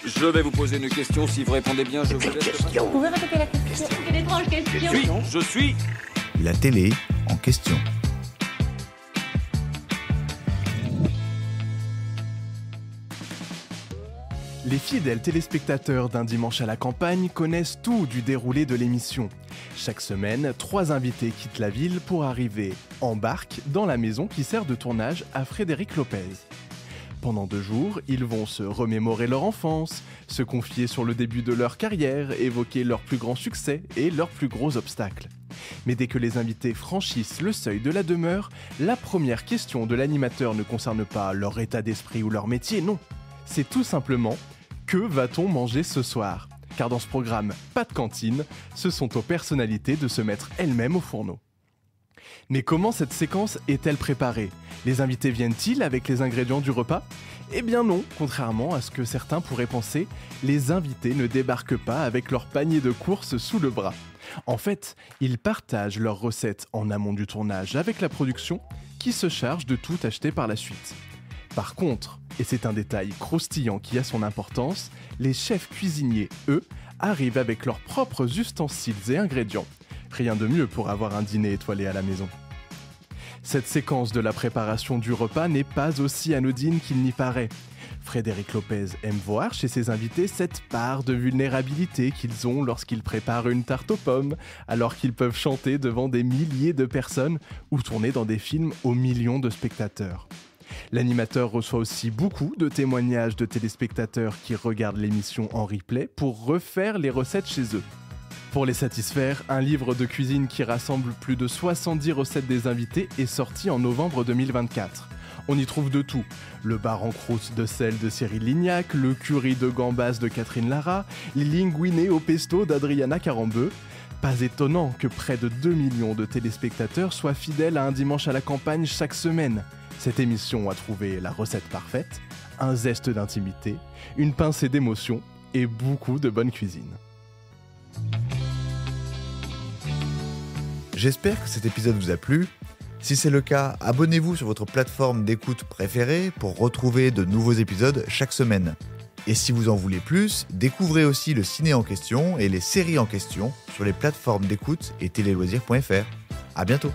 Je vais vous poser une question. Si vous répondez bien, je vous laisse. Vous pouvez répéter la question? Quelle étrange question. Je suis. La télé en question. Les fidèles téléspectateurs d'Un dimanche à la campagne connaissent tout du déroulé de l'émission. Chaque semaine, 3 invités quittent la ville pour arriver en barque dans la maison qui sert de tournage à Frédéric Lopez. Pendant 2 jours, ils vont se remémorer leur enfance, se confier sur le début de leur carrière, évoquer leurs plus grands succès et leurs plus gros obstacles. Mais dès que les invités franchissent le seuil de la demeure, la première question de l'animateur ne concerne pas leur état d'esprit ou leur métier, non. C'est tout simplement: que va-t-on manger ce soir? Car dans ce programme, pas de cantine, ce sont aux personnalités de se mettre elles-mêmes au fourneau. Mais comment cette séquence est-elle préparée? Les invités viennent-ils avec les ingrédients du repas? Eh bien non, contrairement à ce que certains pourraient penser, les invités ne débarquent pas avec leur panier de courses sous le bras. En fait, ils partagent leurs recettes en amont du tournage avec la production qui se charge de tout acheter par la suite. Par contre, et c'est un détail croustillant qui a son importance, les chefs cuisiniers, eux, arrivent avec leurs propres ustensiles et ingrédients. Rien de mieux pour avoir un dîner étoilé à la maison. Cette séquence de la préparation du repas n'est pas aussi anodine qu'il n'y paraît. Frédéric Lopez aime voir chez ses invités cette part de vulnérabilité qu'ils ont lorsqu'ils préparent une tarte aux pommes, alors qu'ils peuvent chanter devant des milliers de personnes ou tourner dans des films aux millions de spectateurs. L'animateur reçoit aussi beaucoup de témoignages de téléspectateurs qui regardent l'émission en replay pour refaire les recettes chez eux. Pour les satisfaire, un livre de cuisine qui rassemble plus de 70 recettes des invités est sorti en novembre 2024. On y trouve de tout: le bar en croûte de sel de Cyril Lignac, le curry de gambas de Catherine Lara, les linguinés au pesto d'Adriana Carambeu. Pas étonnant que près de 2 millions de téléspectateurs soient fidèles à Un dimanche à la campagne chaque semaine. Cette émission a trouvé la recette parfaite, un zeste d'intimité, une pincée d'émotion et beaucoup de bonne cuisine. J'espère que cet épisode vous a plu. Si c'est le cas, abonnez-vous sur votre plateforme d'écoute préférée pour retrouver de nouveaux épisodes chaque semaine. Et si vous en voulez plus, découvrez aussi le ciné en question et les séries en question sur les plateformes d'écoute et téléloisirs.fr. À bientôt.